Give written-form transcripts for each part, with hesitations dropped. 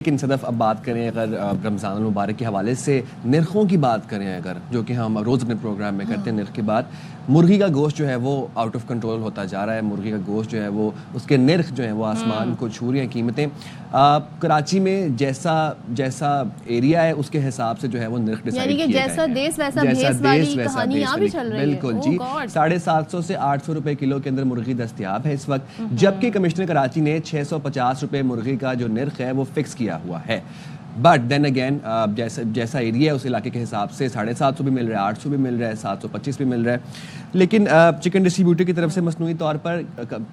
لیکن صدف اب بات کریں اگر رمضان المبارک کے حوالے سے نرخوں کی بات کریں اگر جو کہ ہم روز اپنے پروگرام میں کرتے ہیں نرخ کی بات، مرغی کا گوشت جو ہے وہ آؤٹ آف کنٹرول ہوتا جا رہا ہے. مرغی کا گوشت جو ہے وہ اس کے نرخ جو ہیں وہ آسمان کو چھو رہی ہیں قیمتیں. کراچی میں جیسا ایریا ہے اس کے حساب سے جو ہے وہ نرخ ڈیسائیڈ کیے گئے ہیں. جیسا دیس ویسا بھیس والی کہانی یہاں بھی چل رہی ہے. بالکل جی. 750 سے 800 روپے کلو کے اندر مرغی دستیاب ہے اس وقت، جبکہ کمشنر کراچی نے 650 روپے مرغی کا جو نرخ ہے وہ فکس کیا ہوا ہے. بٹ دین اگین جیسا ایریا ہے اس علاقے کے حساب سے 750 بھی مل رہا ہے، 800 بھی مل رہا ہے، 725 بھی مل رہا ہے. لیکن چکن ڈسٹریبیوٹر کی طرف سے مصنوعی طور پر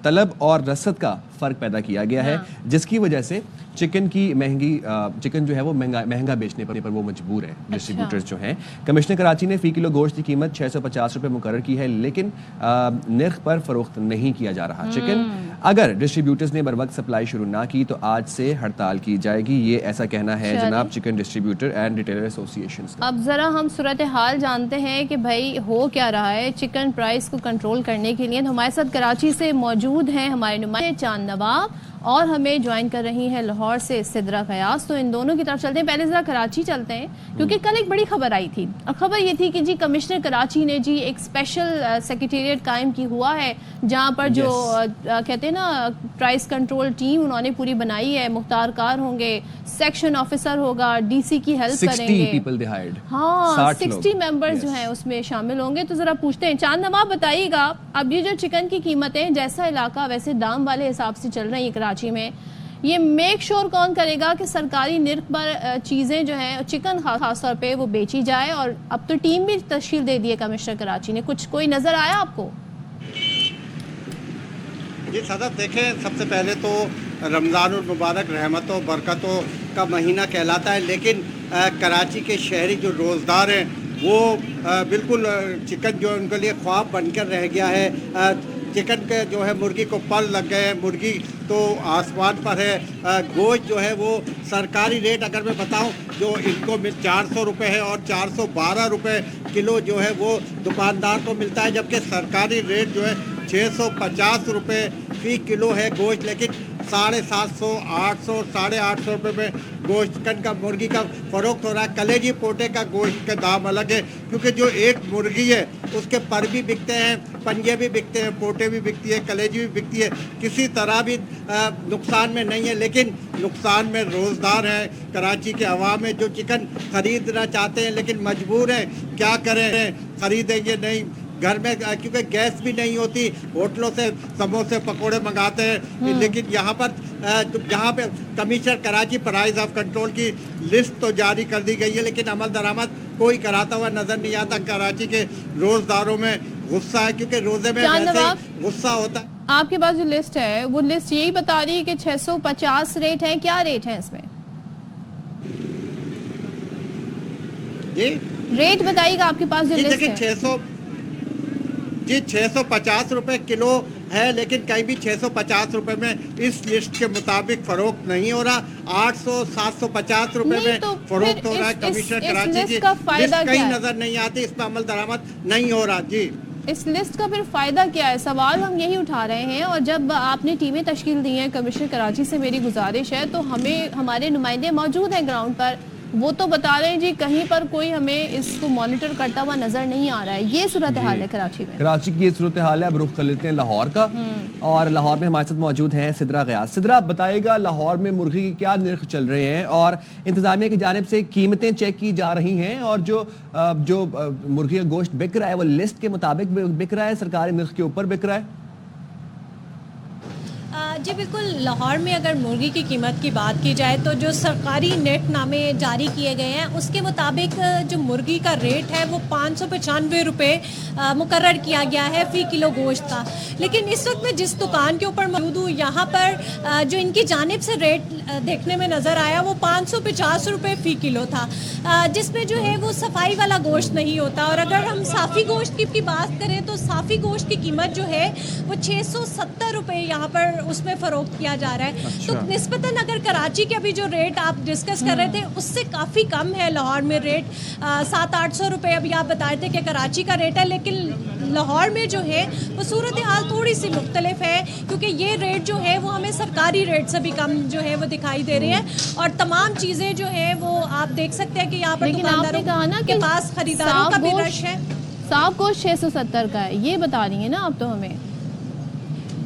طلب اور رسد کا فرق پیدا کیا گیا ہے، جس کی وجہ سے چکن جو ہے وہ مہنگا بیچنے پر وہ مجبور ہے ڈسٹریبیوٹرز جو ہیں. کمشنر کراچی نے فی کلو گوشت کی قیمت 650 روپے مقرر کی ہے، لیکن نرخ پر فروخت نہیں کیا جا رہا چکن. اگر ڈسٹریبیوٹرز نے بروقت سپلائی شروع نہ کی تو آج سے ہڑتال کی جائے گی، یہ ایسا کہنا ہے جناب chicken distributor and retailer associations کا. اب ذرا ہم صورتحال جانتے ہیں کہ بھائی ہو کیا رہا ہے چکن پرائس کو کنٹرول کرنے کے لیے. تو ہمارے ساتھ کراچی سے موجود ہیں ہمارے نمائندے چاند نواب اور ہمیں جوائن کر رہی ہیں لاہور سے سدرا قیاس. تو ان دونوں کی طرف چلتے ہیں. پہلے ذرا کراچی چلتے ہیں کیونکہ کل ایک بڑی خبر آئی تھی اور خبر یہ تھی کہ جی کمشنر کراچی نے جی ایک اسپیشل سیکریٹریٹ قائم کی ہوا ہے جہاں پر جو کہتے ہیں نا پرائس کنٹرول ٹیم انہوں نے پوری بنائی ہے. مختار کار ہوں گے، سیکشن آفیسر ہوگا، ڈی سی کی ہیلپ کریں گے. ہاں 60 ممبرز جو ہیں اس میں شامل ہوں گے. تو ذرا پوچھتے ہیں چاند نواب بتائیے گا اب یہ جو چکن کی قیمتیں جیسا علاقہ ویسے دام والے حساب سے چل رہی ہیں کراچی میں، یہ میک شور کون کرے گا کہ سرکاری نرخ پر چیزیں جو ہیں چکن خاص طور پہ وہ بیچی جائے؟ اور اب تو ٹیم بھی تشکیل دے دی ہے کمشنر کراچی نے. کوئی نظر آیا آپ کو؟ جی صدف دیکھیں، سب سے پہلے تو رمضان المبارک رحمتوں برکتوں کا مہینہ کہلاتا ہے، لیکن کراچی کے شہری جو روزدار ہیں وہ بالکل چکن جو ان کے لیے خواب بن کر رہ گیا ہے. چکن کے جو ہے مرغی کو پر لگ گئے ہیں، مرغی تو آسمان پر ہے. گوشت جو ہے وہ سرکاری ریٹ اگر میں بتاؤں جو ان کو 400 روپے ہے اور 412 روپے کلو جو ہے وہ دکاندار کو ملتا ہے، جبکہ سرکاری ریٹ جو ہے 650 روپے فی کلو ہے گوشت. لیکن 750 800 850 روپے میں گوشت چکن کا مرغی کا فروخت ہو رہا ہے. کلیجی پوٹے کا گوشت کا دام الگ ہے کیونکہ جو ایک مرغی ہے اس کے پر بھی بکتے ہیں، پنجے بھی بکتے ہیں، پوٹے بھی بکتی ہے، کلیجی بھی بکتی ہے. کسی طرح بھی نقصان میں نہیں ہے، لیکن نقصان میں روزدار ہیں کراچی کے عوام ہے جو چکن خریدنا چاہتے ہیں لیکن مجبور ہیں. کیا کریں، خریدیں گے نہیں گھر میں کیونکہ گیس بھی نہیں ہوتی، ہوٹلوں سے سموسے پکوڑے منگاتے ہیں. لیکن یہاں پر جہاں پہ commissioner Karachi price of control کی لسٹ تو جاری کر دی گئی ہے لیکن عمل درآمد کوئی کراتا ہوا نظر نہیں آتا. کراچی کے روزداروں میں غصہ ہے کیونکہ روزے میں ویسے غصہ ہوتا ہے. آپ کے پاس جو لسٹ ہے وہ لسٹ یہی بتا رہی ہے کہ 650 ریٹ ہے، کیا ریٹ ہے اس میں؟ جی ریٹ بتائیے گا آپ کے پاس جو لسٹ ہے. جی 650 روپے کلو ہے لیکن کہیں بھی 650 روپے میں اس لسٹ کے مطابق فروخت نہیں ہو رہا. 800 750 روپے میں فروخت ہو رہا ہے. کمشنر کراچی کی لسٹ کہیں نظر نہیں آتی، اس میں عمل درآمد نہیں ہو رہا. جی اس لسٹ کا پھر فائدہ کیا ہے؟ سوال ہم یہی اٹھا رہے ہیں. اور جب آپ نے ٹیمیں تشکیل دی ہیں کمشنر کراچی سے میری گزارش ہے تو ہمارے نمائندے موجود ہیں گراؤنڈ پر، وہ تو بتا رہے ہیں جی کہیں پر کوئی ہمیں اس کو مانیٹر کرتا ہوا نظر نہیں آ رہا ہے. یہ صورتحال ہے کراچی میں. کراچی کی یہ صورتحال ہے. اب رخ کر لیتے ہیں لاہور کا، اور لاہور میں ہمارے ساتھ موجود ہیں سدرا قیاس. سدرا بتائے گا لاہور میں مرغی کے کیا نرخ چل رہے ہیں اور انتظامیہ کی جانب سے قیمتیں چیک کی جا رہی ہیں اور جو مرغی کا گوشت بک رہا ہے وہ لسٹ کے مطابق بک رہا ہے، سرکاری نرخ کے اوپر بک رہا ہے؟ جی بالکل، لاہور میں اگر مرغی کی قیمت کی بات کی جائے تو جو سرکاری نیٹ نامے جاری کیے گئے ہیں اس کے مطابق جو مرغی کا ریٹ ہے وہ 595 روپے مقرر کیا گیا ہے فی کلو گوشت کا. لیکن اس وقت میں جس دکان کے اوپر موجود ہوں یہاں پر جو ان کی جانب سے ریٹ دیکھنے میں نظر آیا وہ 550 روپے فی کلو تھا، جس میں جو ہے وہ صفائی والا گوشت نہیں ہوتا. اور اگر ہم صافی گوشت کی بات کریں تو صافی گوشت کی قیمت جو ہے وہ 670 روپے یہاں پر اس میں فروخت کیا جا رہا ہے. تو نسبتاً اگر کراچی کے ابھی جو ریٹ آپ ڈسکس کر رہے تھے اس سے کافی کم ہے لاہور میں ریٹ. 700-800 روپے ابھی آپ بتا رہے تھے کہ کراچی کا ریٹ ہے, لیکن لاہور میں جو ہے وہ صورتحال تھوڑی سی مختلف ہے, کیونکہ یہ ریٹ جو ہے وہ ہمیں سرکاری ریٹ سے بھی کم جو ہے وہ دکھائی دے رہے ہیں. اور تمام چیزیں جو ہیں وہ آپ دیکھ سکتے ہیں کہ یہاں پر دکانداروں کے پاس خریداروں کا بھی رش ہے. صاف گوشت 670 کا ہے, یہ بتا رہی ہیں نا آپ تو ہمیں.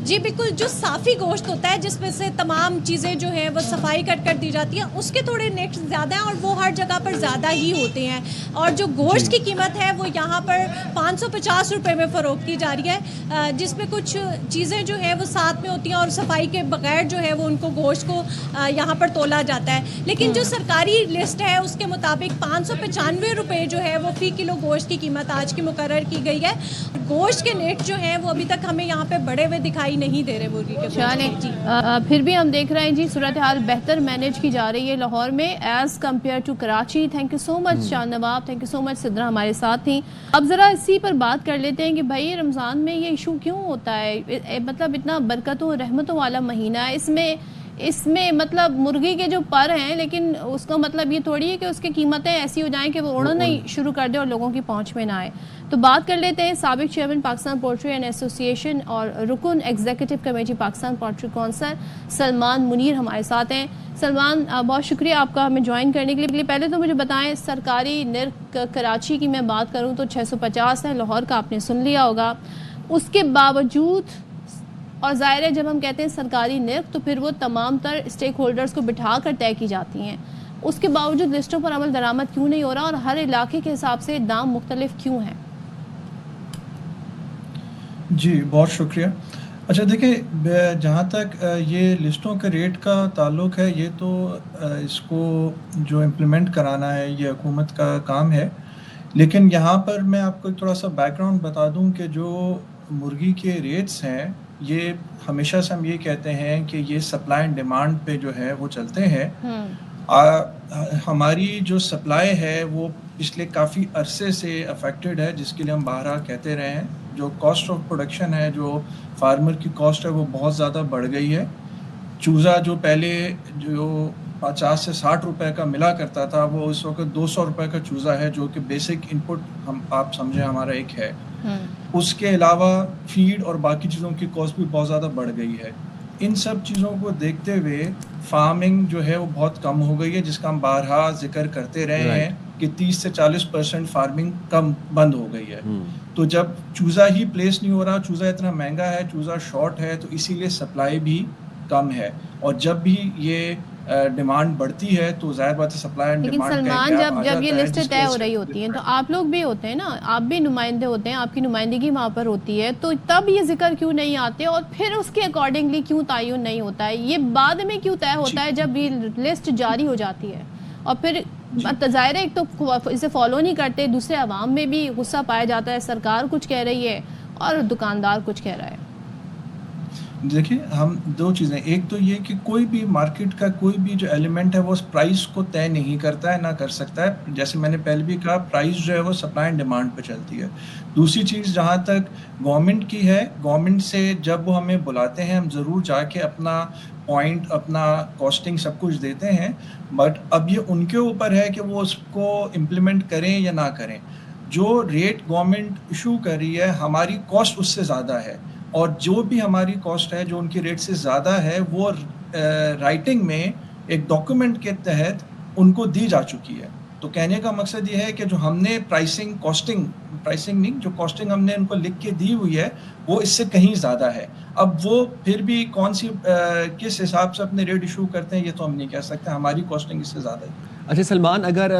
جی بالکل, جو صافی گوشت ہوتا ہے جس میں سے تمام چیزیں جو ہیں وہ صفائی کر دی جاتی ہیں, اس کے تھوڑے نیٹ زیادہ ہیں اور وہ ہر جگہ پر زیادہ ہی ہوتے ہیں. اور جو گوشت کی قیمت ہے وہ یہاں پر 550 روپے میں فروخت کی جا رہی ہے, جس میں کچھ چیزیں جو ہیں وہ ساتھ میں ہوتی ہیں اور صفائی کے بغیر جو ہے وہ ان کو گوشت کو یہاں پر تولا جاتا ہے. لیکن جو سرکاری لسٹ ہے اس کے مطابق 595 روپے جو ہے وہ فی کلو گوشت کی قیمت آج کی مقرر کی گئی ہے. گوشت کے نیٹ جو ہیں وہ ابھی تک ہمیں یہاں پہ بڑے ہوئے دکھائی نہیں دے رہے مرغی کے. چلیں پھر بھی ہم دیکھ رہے ہیں جی صورتحال بہتر مینیج کی جا رہی ہے لاہور میں as compare to Karachi. Thank you so much Shan Nawab, thank you so much Sidra ہمارے ساتھ تھیں. اب ذرا اسی پر بات کر لیتے ہیں کہ بھائی رمضان میں یہ ایشو کیوں ہوتا ہے, مطلب اتنا برکتوں رحمتوں والا مہینہ ہے, اس میں مطلب مرغی کے جو پر ہیں, لیکن اس کا مطلب یہ تھوڑی ہے کہ اس کی قیمتیں ایسی ہو جائیں کہ وہ اڑنا ہی شروع کر دے اور لوگوں کی پہنچ میں نہ آئے. تو بات کر لیتے ہیں سابق chairman Pakistan poultry and association اور رکن executive committee Pakistan poultry council Salman Munir ہمارے ساتھ ہیں. سلمان, بہت شکریہ آپ کا ہمیں جوائن کرنے کے لیے. پہلے تو مجھے بتائیں سرکاری نرخ کراچی کی میں بات کروں تو 650 ہے, لاہور کا آپ نے سن لیا ہوگا. اس کے باوجود, اور ظاہر ہے جب ہم کہتے ہیں سرکاری نرخ تو پھر وہ تمام تر اسٹیک ہولڈرز کو بٹھا کر طے کی جاتی ہیں, اس کے باوجود لسٹوں پر عمل درآمد کیوں نہیں ہو رہا اور ہر علاقے کے حساب سے دام مختلف کیوں ہیں؟ جی بہت شکریہ. اچھا دیکھیں, جہاں تک یہ لسٹوں کے ریٹ کا تعلق ہے, یہ تو اس کو جو امپلیمنٹ کرانا ہے یہ حکومت کا کام ہے. لیکن یہاں پر میں آپ کو تھوڑا سا بیک گراؤنڈ بتا دوں کہ جو مرغی کے ریٹس ہیں یہ ہمیشہ سے ہم یہ کہتے ہیں کہ یہ سپلائی اینڈ ڈیمانڈ پہ جو ہے وہ چلتے ہیں. ہماری جو سپلائی ہے وہ پچھلے کافی عرصے سے افیکٹڈ ہے, جس کے لیے ہم بارہا کہتے رہے ہیں. جو کاسٹ آف پروڈکشن ہے, جو فارمر کی کاسٹ ہے وہ بہت زیادہ بڑھ گئی ہے. چوزا جو پہلے جو 50 سے 60 روپے کا ملا کرتا تھا وہ اس وقت 200 روپے کا چوزا ہے, جو کہ بیسک ان پٹ ہم آپ سمجھیں ہمارا ایک ہے. اس کے علاوہ فیڈ اور باقی چیزوں کی کاسٹ بھی بہت زیادہ بڑھ گئی ہے. ان سب چیزوں کو دیکھتے ہوئے فارمنگ جو ہے وہ بہت کم ہو گئی ہے, جس کا ہم بارہا ذکر کرتے رہے ہیں کہ 30 سے 40% فارمنگ کم بند ہو گئی ہے. تو جب چوزا ہی پلیس نہیں ہو رہا, چوزا اتنا مہنگا ہے, چوزا شارٹ ہے, تو اسی لیے سپلائی بھی کم ہے. اور جب بھی یہ ڈیمانڈ بڑھتی ہے تو ظاہر بات ہے سپلائی اینڈ ڈیمانڈ. لیکن سلمان, جب یہ لسٹیں طے ہو رہی ہوتی ہیں تو آپ لوگ بھی ہوتے ہیں نا, آپ بھی نمائندے ہوتے ہیں, آپ کی نمائندگی وہاں پر ہوتی ہے, تو تب یہ ذکر کیوں نہیں آتے اور پھر اس کے اکارڈنگلی کیوں تعین نہیں ہوتا ہے؟ یہ بعد میں کیوں طے ہوتا ہے جب یہ لسٹ جاری ہو جاتی ہے؟ اور پھر ظاہر ہے ایک تو اسے فالو نہیں کرتے, دوسرے عوام میں بھی غصہ پایا جاتا ہے, سرکار کچھ کہہ رہی ہے اور دکاندار کچھ کہہ رہا ہے. دیکھیں ہم دو چیزیں, ایک تو یہ کہ کوئی بھی مارکیٹ کا کوئی بھی جو ایلیمنٹ ہے وہ اس پرائز کو طے نہیں کرتا ہے, نہ کر سکتا ہے. جیسے میں نے پہلے بھی کہا, پرائز جو ہے وہ سپلائی اینڈ ڈیمانڈ پہ چلتی ہے. دوسری چیز جہاں تک گورنمنٹ کی ہے, گورنمنٹ سے جب وہ ہمیں بلاتے ہیں ہم ضرور جا کے اپنا پوائنٹ, اپنا کاسٹنگ سب کچھ دیتے ہیں, بٹ اب یہ ان کے اوپر ہے کہ وہ اس کو امپلیمنٹ کریں یا نہ کریں. جو ریٹ گورنمنٹ ایشو کر رہی ہے ہماری کاسٹ اس سے زیادہ ہے, اور جو بھی ہماری کاسٹ ہے جو ان کی ریٹ سے زیادہ ہے وہ رائٹنگ میں ایک ڈاکومنٹ کے تحت ان کو دی جا چکی ہے. تو کہنے کا مقصد یہ ہے کہ جو ہم نے پرائسنگ نہیں, جو کاسٹنگ ہم نے ان کو لکھ کے دی ہوئی ہے وہ اس سے کہیں زیادہ ہے. اب وہ پھر بھی کون سی کس حساب سے اپنے ریٹ ایشو کرتے ہیں یہ تو ہم نہیں کہہ سکتے, ہماری کاسٹنگ اس سے زیادہ ہے. اچھا سلمان, اگر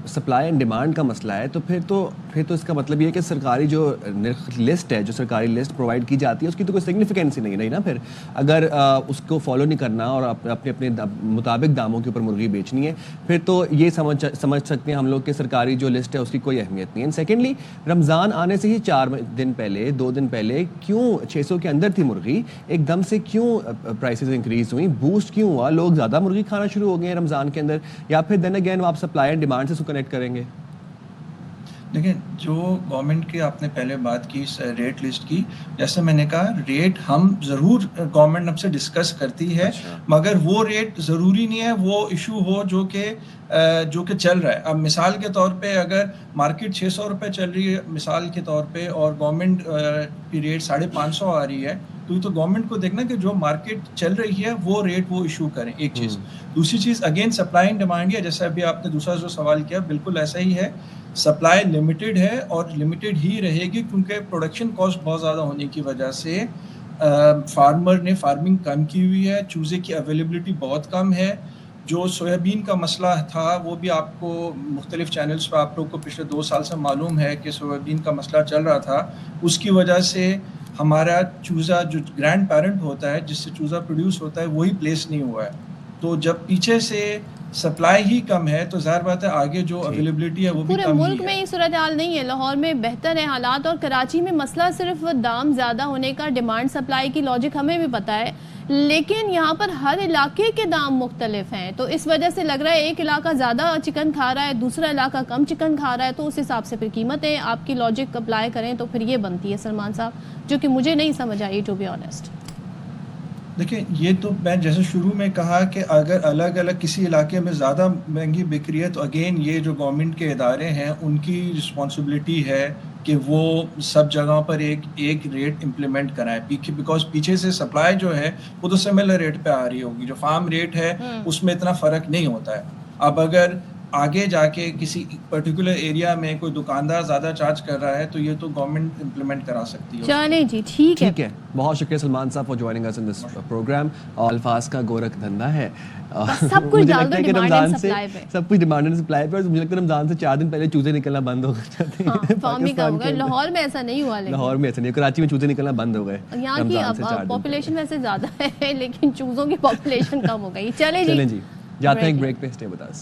سپلائی اینڈ ڈیمانڈ کا مسئلہ ہے تو پھر تو اس کا مطلب یہ ہے کہ سرکاری جو نرخ لسٹ ہے, جو سرکاری لسٹ پرووائڈ کی جاتی ہے اس کی تو کوئی سگنیفیکینس ہی نہیں نا. پھر اگر اس کو فالو نہیں کرنا اور اپنے مطابق داموں کے اوپر مرغی بیچنی ہے, پھر تو یہ سمجھ سکتے ہیں ہم لوگ کہ سرکاری جو لسٹ ہے اس کی کوئی اہمیت نہیں ہے. سیکنڈلی, رمضان آنے سے ہی 2 دن پہلے کیوں 600 کے اندر تھی مرغی, ایک دم سے کیوں پرائسز انکریز ہوئی, بوسٹ کیوں ہوا, لوگ زیادہ مرغی کھانا شروع ہو گئے ہیں رمضان کے اندر, یا پھر دین اگین آپ سپلائی اینڈ ڈیمانڈ سے اس کو کنیکٹ کریں گے؟ دیکھیں جو گورنمنٹ کی آپ نے پہلے بات کی ریٹ لسٹ کی, جیسے میں نے کہا ریٹ ہم ضرور گورنمنٹ ہم سے ڈسکس کرتی ہے, مگر وہ ریٹ ضروری نہیں ہے وہ ایشو ہو جو کہ چل رہا ہے. اب مثال کے طور پہ اگر مارکیٹ 600 روپے چل رہی ہے مثال کے طور پہ اور گورنمنٹ کی ریٹ 550 آ رہی ہے, تو یہ تو گورنمنٹ کو دیکھنا کہ جو مارکیٹ چل رہی ہے وہ ریٹ وہ ایشو کریں, ایک چیز. دوسری چیز اگین سپلائی اینڈ ڈیمانڈ ہے, جیسے ابھی آپ نے دوسرا جو سوال کیا بالکل ایسا ہی ہے. سپلائی لمیٹڈ ہے اور لمیٹڈ ہی رہے گی کیونکہ پروڈکشن کاسٹ بہت زیادہ ہونے کی وجہ سے فارمر نے فارمنگ کم کی ہوئی ہے, چوزے کی اویلیبلٹی بہت کم ہے. جو سویابین کا مسئلہ تھا وہ بھی آپ کو مختلف چینلز پہ آپ لوگ کو پچھلے 2 سال سے معلوم ہے کہ سویابین کا مسئلہ چل رہا تھا, اس کی وجہ سے ہمارا چوزا جو گرینڈ پیرنٹ ہوتا ہے جس سے چوزا پروڈیوس ہوتا ہے وہی پلیس نہیں ہوا ہے. تو جب پیچھے سے سپلائی ہی کم ہے تو ظاہر بات ہے آگے جو اویلیبلٹی ہے وہ بھی کم ہی ہے. پورے ملک میں یہ صورتحال نہیں ہے, لاہور میں بہتر ہے حالات, اور کراچی میں مسئلہ صرف دام زیادہ ہونے کا, ڈیمانڈ سپلائی کی لاجک ہمیں بھی پتہ ہے, لیکن یہاں پر ہر علاقے کے دام مختلف ہیں, تو اس وجہ سے لگ رہا ہے ایک علاقہ زیادہ چکن کھا رہا ہے, دوسرا علاقہ کم چکن کھا رہا ہے, تو اس حساب سے پھر قیمتیں آپ کی لاجک اپلائی کریں تو پھر یہ بنتی ہے سلمان صاحب, جو کہ مجھے نہیں سمجھ آئی ٹو بی آنیسٹ. دیکھیں یہ تو میں جیسے شروع میں کہا کہ اگر الگ الگ کسی علاقے میں زیادہ مہنگی بک رہی ہے تو اگین یہ جو گورنمنٹ کے ادارے ہیں ان کی رسپانسبلٹی ہے کہ وہ سب جگہوں پر ایک ریٹ امپلیمنٹ کرائیں, بیکاز پیچھے سے سپلائی جو ہے وہ تو سملر ریٹ پہ آ رہی ہوگی, جو فارم ریٹ ہے اس میں اتنا فرق نہیں ہوتا ہے. اب اگر آگے جا کے کسی پرٹیکولر ایریا میں کوئی دکاندار زیادہ چارج کر رہا ہے تو یہ تو گورنمنٹ امپلیمنٹ کرا سکتی ہے. چلیں جی ٹھیک ہے, بہت شکریہ سلمان صاحب for joining us in this program. اور الفاظ کا گورکھ دھندا ہے, سب کچھ ڈال دو ڈیمانڈ اینڈ سپلائی پہ, سب کچھ ڈیمانڈ اینڈ سپلائی پہ. مجھے لگتا ہے رمضان سے 4 دن پہلے چوزے نکلنا بند ہو جاتے ہیں. فارمی کا ہوگا, لاہور میں ایسا نہیں ہوا, لاہور میں ایسا نہیں, کراچی میں چوزے نکلنا بند ہو گئے. یہاں کی پاپولیشن ویسے زیادہ ہے لیکن چوزوں کی پاپولیشن کم ہو گئی. چلیں جی جاتے ہیں ایک بریک پہ, اسٹے ود اس.